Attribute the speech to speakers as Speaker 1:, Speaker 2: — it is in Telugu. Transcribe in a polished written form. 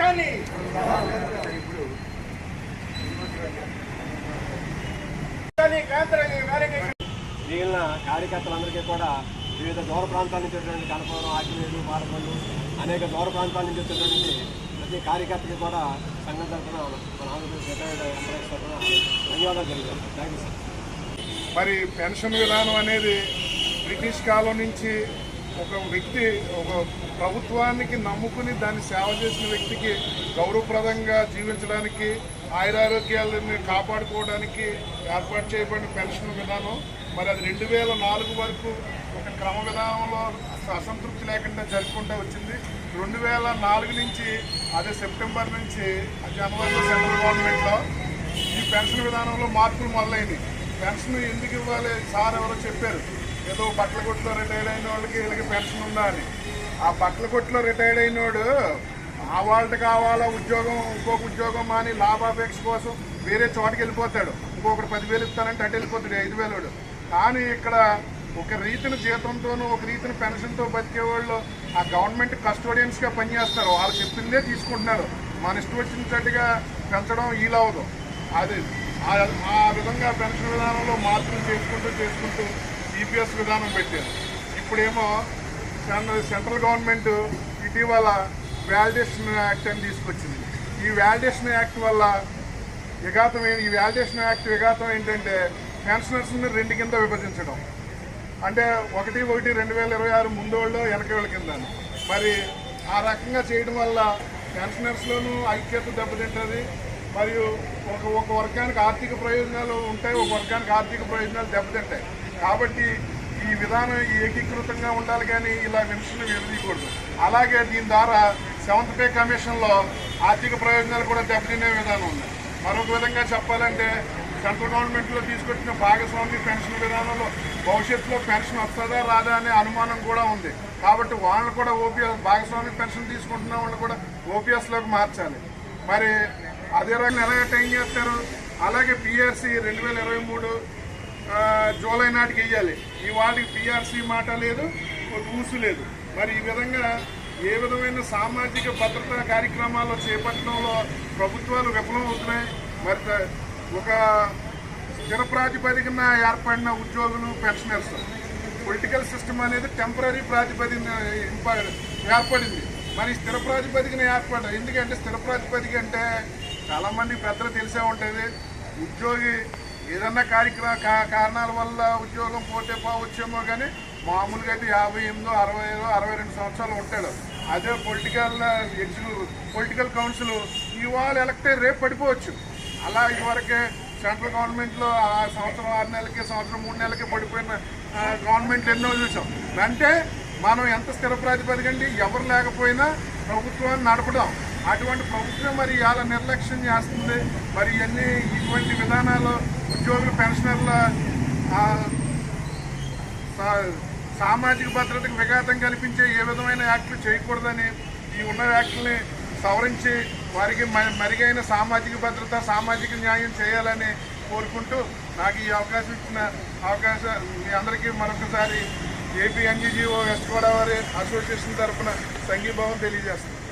Speaker 1: కానీ
Speaker 2: మిగిలిన కార్యకర్తలందరికీ కూడా వివిధ దూర ప్రాంతాల నుంచి వచ్చేటువంటి కనపవరం, ఆకిలేడు, మారపల్లి అనేక దూర ప్రాంతాల నుంచి వచ్చేటువంటి ప్రతి కార్యకర్తకి కూడా సంఘం తరఫున మన ఆంధ్రప్రదేశ్ రిటైర్డ్ ఎంప్లాయీస్ తరఫున ధన్యవాదాలు తెలియజేస్తాం. Thank you sir.
Speaker 3: మరి పెన్షన్ విధానం అనేది బ్రిటిష్ కాలం నుంచి ఒక వ్యక్తి ఒక ప్రభుత్వానికి నమ్ముకుని దాన్ని సేవ చేసిన వ్యక్తికి గౌరవప్రదంగా జీవించడానికి, ఆయురారోగ్యాలను కాపాడుకోవడానికి ఏర్పాటు చేయబడిన పెన్షన్ విధానం. మరి అది 2004 వరకు ఒక క్రమ విధానంలో అసంతృప్తి లేకుండా జరుపుకుంటూ వచ్చింది. 2004 నుంచి అదే సెప్టెంబర్ నుంచి జనవరిలో సెంట్రల్ గవర్నమెంట్లో ఈ పెన్షన్ విధానంలో మార్పులు మొదలైనవి. పెన్షన్ ఎందుకు ఇవ్వాలి సార్ ఎవరో చెప్పారు, ఏదో బట్టల కొట్లో రిటైర్డ్ అయిన వాళ్ళకి వీళ్ళకి పెన్షన్ ఉందా అని. ఆ బట్టల కొట్లో రిటైర్డ్ అయినోడు ఆ వాళ్ళకి కావాలా ఉద్యోగం, ఇంకొక ఉద్యోగం మాని లాభాపేక్ష కోసం వేరే చోటకి వెళ్ళిపోతాడు. ఇంకొకటి 10,000 ఇస్తానంటే అటు వెళ్ళిపోతాడు 5,000. కానీ ఇక్కడ ఒక రీతిని జీతంతోనూ ఒక రీతిని పెన్షన్తో బతికేవాళ్ళు ఆ గవర్నమెంట్ కస్టోడియన్స్గా పనిచేస్తారు. వాళ్ళు చెప్పిందే తీసుకుంటున్నారు. మన ఇష్టం వచ్చినట్టుగా పెంచడం వీలవదు. అది ఆ విధంగా పెన్షన్ విధానంలో మార్పులు చేసుకుంటూ ఈపీఎస్ విధానం పెట్టారు. ఇప్పుడేమో సెంట్రల్ గవర్నమెంట్ ఇటీవల వ్యాలిడేషన్ యాక్ట్ అని తీసుకొచ్చింది. ఈ వ్యాలిడేషన్ యాక్ట్ వల్ల ఈ వ్యాలిడేషన్ యాక్ట్ విఘాతం ఏంటంటే పెన్షనర్స్ని 2 కింద విభజించడం. అంటే 1/1/2026 ముందోళ్ళు వెనకవాళ్ళ కింద. మరి ఆ రకంగా చేయడం వల్ల పెన్షనర్స్లోనూ ఐక్యత దెబ్బతింటుంది. మరియు ఒక వర్గానికి ఆర్థిక ప్రయోజనాలు ఉంటాయి, ఒక వర్గానికి ఆర్థిక ప్రయోజనాలు దెబ్బతింటాయి. కాబట్టి ఈ విధానం ఏకీకృతంగా ఉండాలి, కానీ ఇలా విమర్శలు విడదీయకూడదు. అలాగే దీని ద్వారా 7th పే కమిషన్లో ఆర్థిక ప్రయోజనాలు కూడా దెబ్బతినే విధానం ఉంది. మరొక విధంగా చెప్పాలంటే సెంట్రల్ గవర్నమెంట్లో తీసుకొచ్చిన భాగస్వామ్య పెన్షన్ విధానంలో భవిష్యత్తులో పెన్షన్ వస్తుందా రాదా అనే అనుమానం కూడా ఉంది. కాబట్టి వాళ్ళని కూడా ఓపీఎస్ భాగస్వామ్య పెన్షన్ తీసుకుంటున్న వాళ్ళు కూడా ఓపీఎస్లోకి మార్చాలి. మరి అదే రకంగా ఎలాగ టైం చేస్తారు. అలాగే పిఆర్సీ 2023 జూలై నాటికి వెయ్యాలి. ఈ వాటికి పిఆర్సీ మాట లేదు, ఊసు లేదు. మరి ఈ విధంగా ఏ విధమైన సామాజిక భద్రతా కార్యక్రమాలు చేపట్టడంలో ప్రభుత్వాలు విఫలం అవుతున్నాయి. మరి ఒక స్థిర ప్రాతిపదికన ఏర్పడిన ఉద్యోగులు, పెన్షనర్స్, పొలిటికల్ సిస్టమ్ అనేది టెంపరీ ప్రాతిపదికన ఏర్పడింది. మరి స్థిర ప్రాతిపదికన ఏర్పడ్డా. ఎందుకంటే స్థిర ప్రాతిపదిక అంటే చాలామంది పెద్దలు తెలిసే ఉంటుంది. ఉద్యోగి ఏదన్నా కారణాల వల్ల ఉద్యోగం పోతే పోవచ్చేమో, కానీ మామూలుగా అయితే 58, 60, 62 సంవత్సరాలు ఉంటాడు. అదే పొలిటికల్ కౌన్సిల్ ఇవాళ ఎలక్ట్ అయ్యి రేపు పడిపోవచ్చు. అలా ఇదివరకే సెంట్రల్ గవర్నమెంట్లో ఆ సంవత్సరం 6 నెలలకి, సంవత్సరం 3 నెలలకి పడిపోయిన గవర్నమెంట్లు ఎన్నో చూసాం. అంటే మనం ఎంత స్థిర ప్రాతిపదికండి ఎవరు లేకపోయినా ప్రభుత్వాన్ని నడపడం. అటువంటి ప్రభుత్వం మరి ఇలా నిర్లక్ష్యం చేస్తుంది. మరి ఇటువంటి విధానాలు ఉద్యోగులు, పెన్షనర్ల సామాజిక భద్రతకు విఘాతం కల్పించే ఏ విధమైన యాక్టులు చేయకూడదని ఈ ఉన్న యాక్టుల్ని సవరించి వారికి మెరుగైన సామాజిక భద్రత, సామాజిక న్యాయం చేయాలని కోరుకుంటూ నాకు ఈ అవకాశం ఇచ్చిన మీ అందరికీ మరొకసారి AP NGO west Godavari association తరఫున సంఘీభావం తెలియజేస్తున్నాను.